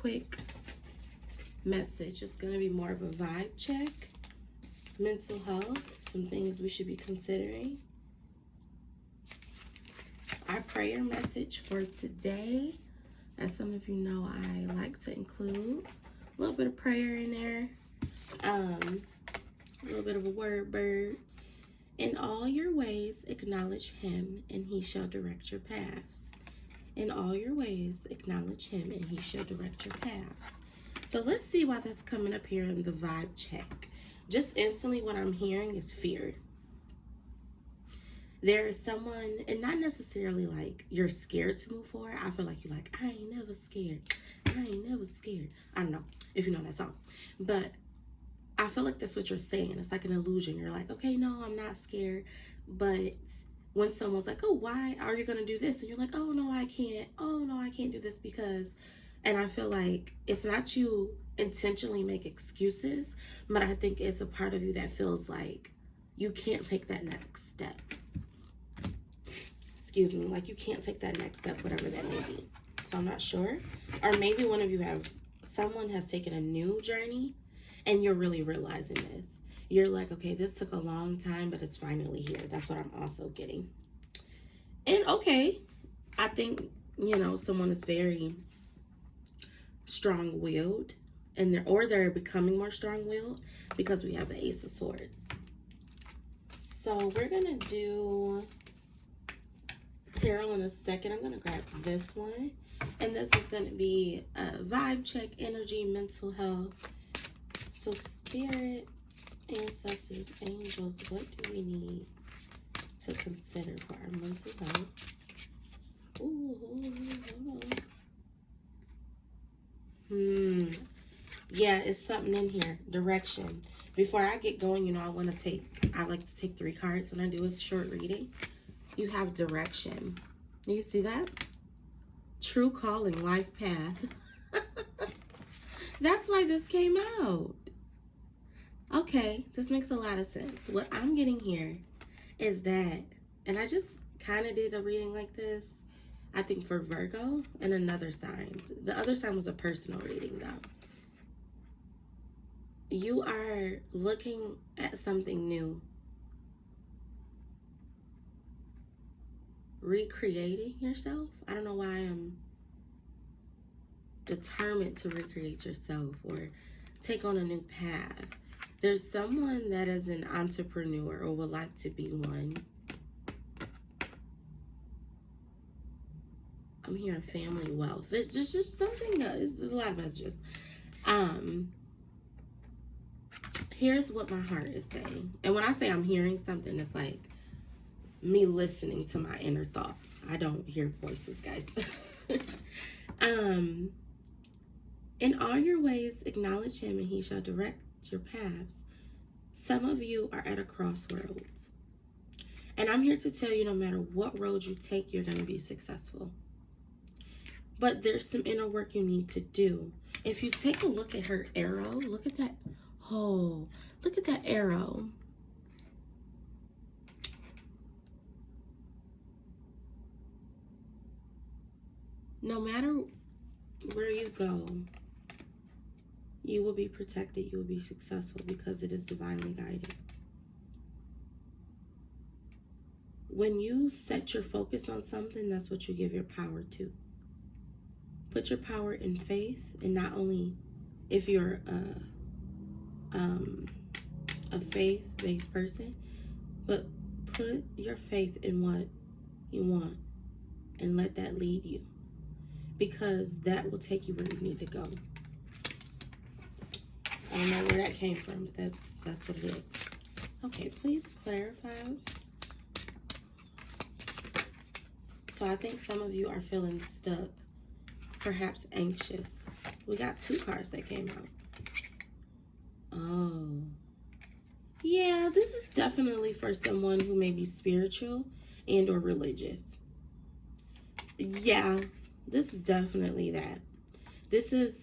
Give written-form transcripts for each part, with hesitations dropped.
quick message. It's going to be more of a vibe check. Mental health, some things we should be considering. Our prayer message for today, as some of you know, I like to include a little bit of prayer in there, a little bit of a word bird. In all your ways, acknowledge him, and he shall direct your paths. In all your ways, acknowledge him, and he shall direct your paths. So let's see why that's coming up here in the vibe check. Just instantly what I'm hearing is fear. There is someone, and not necessarily like you're scared to move forward. I feel like you're like, I ain't never scared. I ain't never scared. I don't know if you know that song. But I feel like that's what you're saying. It's like an illusion. You're like, okay, no, I'm not scared. But when someone's like, oh, why are you going to do this? And you're like, oh, no, I can't. Oh, no, I can't do this because... And I feel like it's not you intentionally make excuses, but I think it's a part of you that feels like you can't take that next step. Excuse me, like you can't take that next step, whatever that may be. So I'm not sure. Or maybe one of you someone has taken a new journey and you're really realizing this. You're like, okay, this took a long time, but it's finally here. That's what I'm also getting. And okay, I think, someone is very strong-willed, and they're becoming more strong-willed because we have the Ace of Swords. So we're gonna do tarot in a second. I'm gonna grab this one, and this is gonna be a vibe check, energy, mental health. So spirit, ancestors, angels, what do we need to consider for our mental health? Yeah, it's something in here. Direction. Before I get going, I like to take 3 cards when I do a short reading. You have direction. You see that? True calling, life path. That's why this came out. Okay, this makes a lot of sense. What I'm getting here is that, and I just kind of did a reading like this, I think for Virgo and another sign. The other sign was a personal reading though. You are looking at something new. Recreating yourself. I don't know why I'm determined to recreate yourself or take on a new path. There's someone that is an entrepreneur or would like to be one. I'm hearing family wealth. There's just something. There's a lot of messages. Here's what my heart is saying. And when I say I'm hearing something, it's like me listening to my inner thoughts. I don't hear voices, guys. In all your ways, acknowledge him and he shall direct your paths. Some of you are at a crossroads. And I'm here to tell you, no matter what road you take, you're going to be successful. But there's some inner work you need to do. If you take a look at her arrow, look at that. Oh, look at that arrow. No matter where you go, you will be protected. You will be successful because it is divinely guided. When you set your focus on something, that's what you give your power to. Put your power in faith, and not only if you're a faith-based person, but put your faith in what you want and let that lead you, because that will take you where you need to go. I don't know where that came from, but that's what it is. Okay, please clarify. So I think some of you are feeling stuck, perhaps anxious. We got 2 cards that came out. Oh. Yeah, this is definitely for someone who may be spiritual and or religious. Yeah, this is definitely that. This is,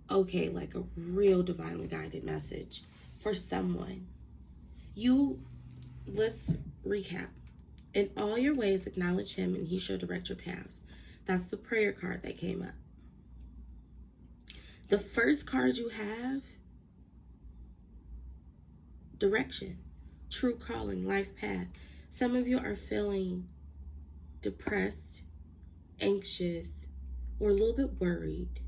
okay, like a real divinely guided message for someone. Let's recap. In all your ways, acknowledge him and he shall direct your paths. That's the prayer card that came up. The first card you have, direction, true calling, life path. Some of you are feeling depressed, anxious, or a little bit worried.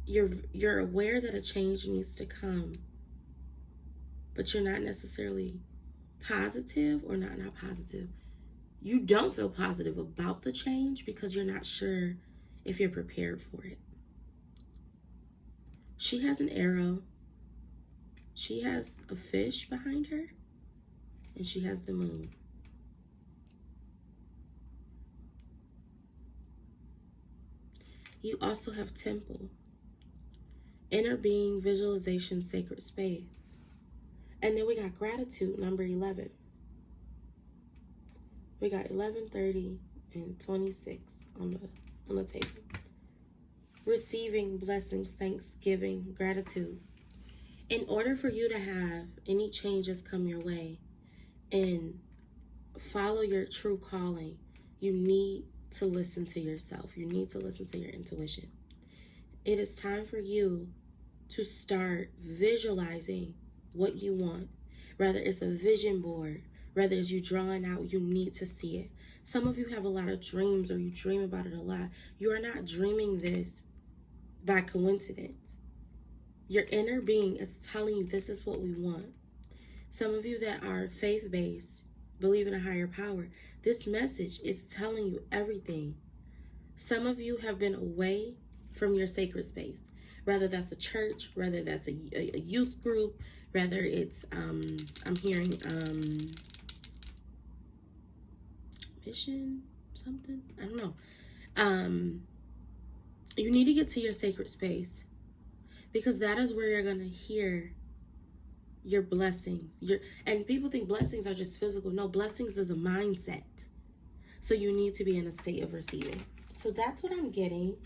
You're aware that a change needs to come, but you're not necessarily positive, or not positive. You don't feel positive about the change because you're not sure if you're prepared for it. She has an arrow. She has a fish behind her, and she has the moon. You also have temple, inner being, visualization, sacred space. And then we got gratitude, number 11. We got 11, 30, and 26 on the table. Receiving blessings, thanksgiving, gratitude. In order for you to have any changes come your way and follow your true calling, you need to listen to yourself. You need to listen to your intuition. It is time for you to start visualizing what you want. Whether it's a vision board, whether it's you drawing out, you need to see it. Some of you have a lot of dreams, or you dream about it a lot. You are not dreaming this by coincidence. Your inner being is telling you this is what we want. Some of you that are faith-based, believe in a higher power, this message is telling you everything. Some of you have been away from your sacred space, whether that's a church, whether that's a youth group, whether it's, I'm hearing mission, something, I don't know. You need to get to your sacred space, because that is where you're going to hear your blessings. And people think blessings are just physical. No, blessings is a mindset. So you need to be in a state of receiving. So that's what I'm getting.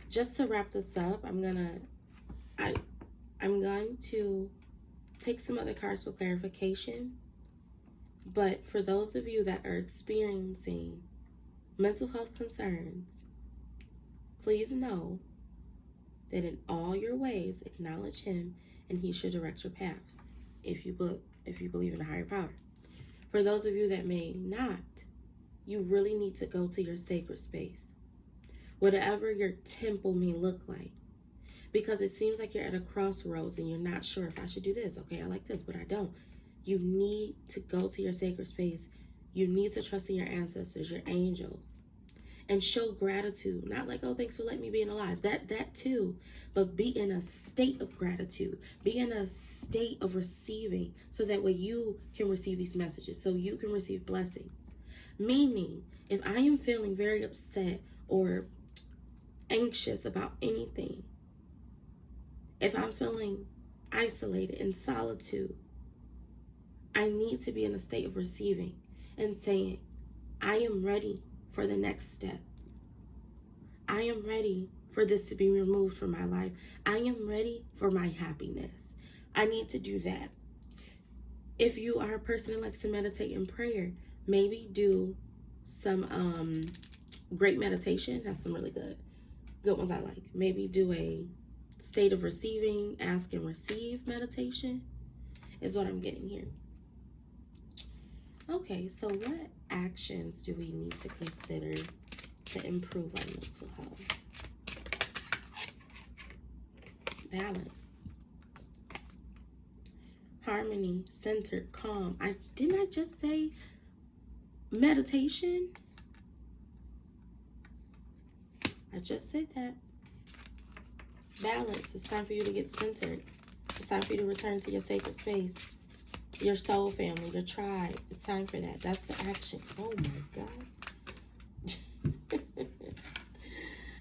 Just to wrap this up, I'm going to take some other cards for clarification. But for those of you that are experiencing mental health concerns, please know that in all your ways, acknowledge him, and he should direct your paths, if you believe in a higher power. For those of you that may not, you really need to go to your sacred space, whatever your temple may look like, because it seems like you're at a crossroads and you're not sure if I should do this. Okay, I like this, but I don't. You need to go to your sacred space. You need to trust in your ancestors, your angels, and show gratitude. Not like, oh, thanks for letting me be alive. That too. But be in a state of gratitude. Be in a state of receiving, so that way you can receive these messages, so you can receive blessings. Meaning, if I am feeling very upset or anxious about anything, if I'm feeling isolated, in solitude, I need to be in a state of receiving and saying, I am ready for the next step. I am ready for this to be removed from my life. I am ready for my happiness. I need to do that. If you are a person who likes to meditate in prayer, maybe do some great meditation. That's some really good ones I like. Maybe do a state of receiving, ask and receive meditation is what I'm getting here. Okay, so what actions do we need to consider to improve our mental health? Balance, harmony, centered, calm. Didn't I just say meditation? I just said that. Balance. It's time for you to get centered. It's time for you to return to your sacred space, your soul family, your tribe. It's time for that. That's the action. Oh my God.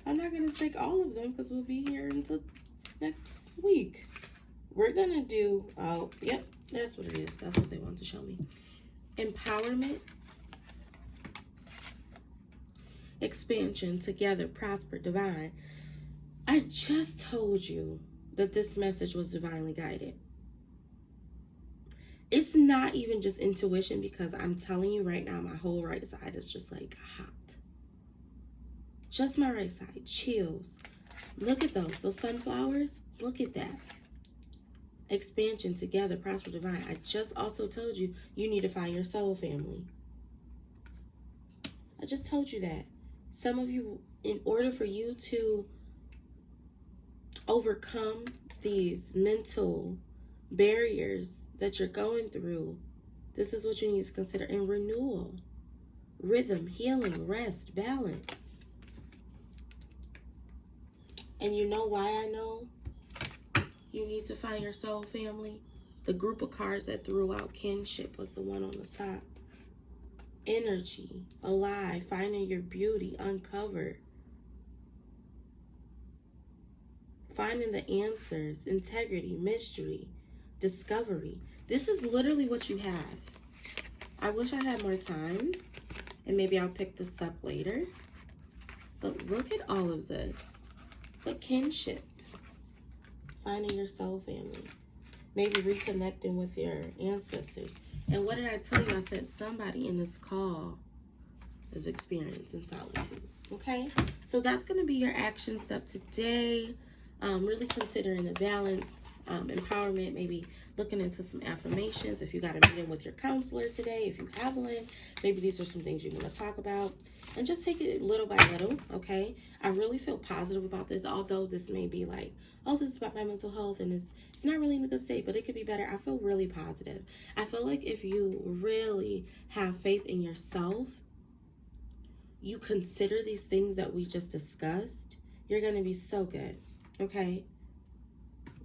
I'm not going to take all of them because we'll be here until next week. We're going to do, oh, yep, that's what it is. That's what they want to show me. Empowerment, expansion, together, prosper, divine. I just told you that this message was divinely guided. It's not even just intuition, because I'm telling you right now, my whole right side is just like hot. Just my right side. Chills. Look at those sunflowers. Look at that. Expansion, together, prosper, divine. I just also told you, you need to find your soul family. I just told you that. Some of you, in order for you to overcome these mental barriers that you're going through, this is what you need to consider. And renewal, rhythm, healing, rest, balance. And you know why I know you need to find your soul family? The group of cards that threw out kinship was the one on the top. Energy, alive, finding your beauty, uncovered. Finding the answers, integrity, mystery, discovery. This is literally what you have. I wish I had more time, and maybe I'll pick this up later. But look at all of this. But kinship, finding your soul family, maybe reconnecting with your ancestors. And what did I tell you? I said somebody in this call is experiencing solitude. Okay? So that's going to be your action step today. Really considering the balance, empowerment, maybe looking into some affirmations. If you got a meeting with your counselor today, if you have one, maybe these are some things you want to talk about. And just take it little by little, okay? I really feel positive about this, although this may be like, oh, this is about my mental health, and it's not really in a good state, but it could be better. I feel really positive. I feel like if you really have faith in yourself, you consider these things that we just discussed, you're going to be so good, okay?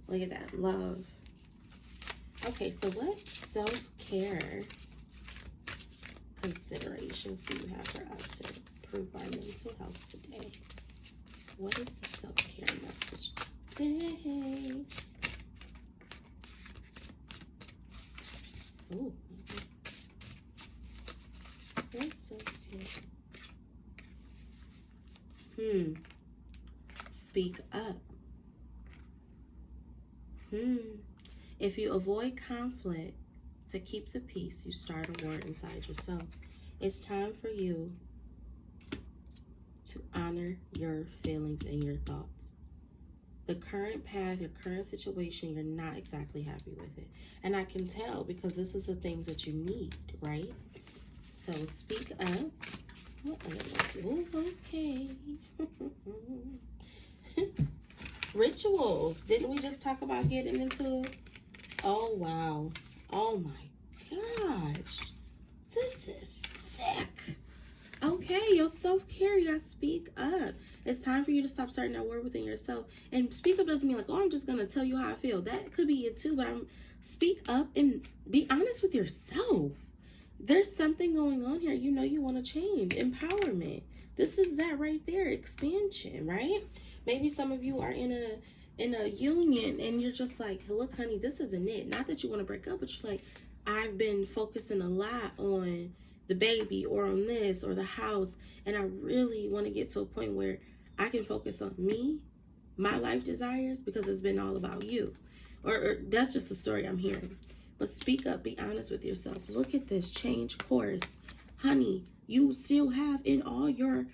Look at that, love. Okay, so what self-care considerations do you have for us to improve our mental health today? What is the self-care message today? Ooh. What's self-care? Speak up. If you avoid conflict to keep the peace, you start a war inside yourself. It's time for you to honor your feelings and your thoughts. The current path, your current situation, you're not exactly happy with it. And I can tell because this is the things that you need, right? So speak up. What elements? Ooh, okay. Rituals. Didn't we just talk about getting into? Oh, wow. Oh, my gosh. This is sick. Okay, your self-care, you gotta speak up. It's time for you to stop starting that war within yourself. And speak up doesn't mean like, oh, I'm just gonna tell you how I feel. That could be it too, but speak up and be honest with yourself. There's something going on here. You know you want to change. Empowerment. This is that right there. Expansion, right? Maybe some of you are in a union and you're just like, look, honey, this isn't it. Not that you want to break up, but you're like, I've been focusing a lot on the baby or on this or the house, and I really want to get to a point where I can focus on me, my life desires, because it's been all about you. Or that's just the story I'm hearing. But speak up, be honest with yourself. Look at this, change course. Honey, you still have in all your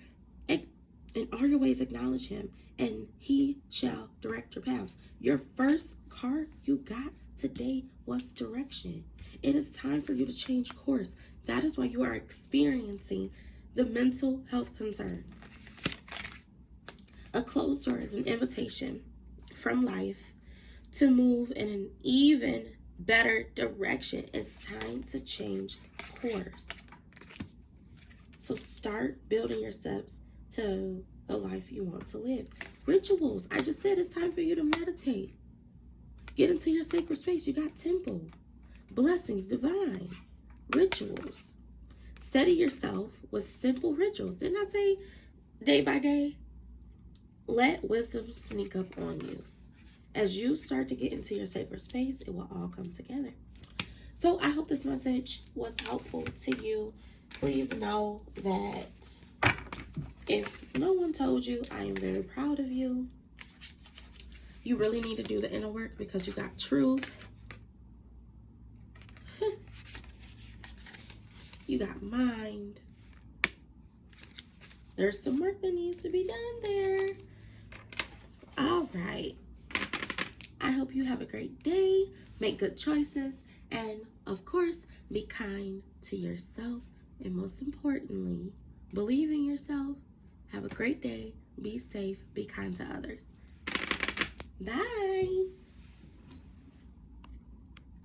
ways acknowledge him, and he shall direct your paths. Your first card you got today was direction. It is time for you to change course. That is why you are experiencing the mental health concerns. A closed door is an invitation from life to move in an even better direction. It's time to change course. So start building your steps to the life you want to live. Rituals. I just said it's time for you to meditate. Get into your sacred space. You got temple. Blessings, divine. Rituals. Steady yourself with simple rituals. Didn't I say day by day? Let wisdom sneak up on you. As you start to get into your sacred space, it will all come together. So I hope this message was helpful to you. Please know that if no one told you, I am very proud of you. You really need to do the inner work because you got truth. You got mind. there's some work that needs to be done there. All right. I hope you have a great day. Make good choices. And of course, be kind to yourself. And most importantly, believe in yourself. Have a great day. Be safe. Be kind to others. Bye.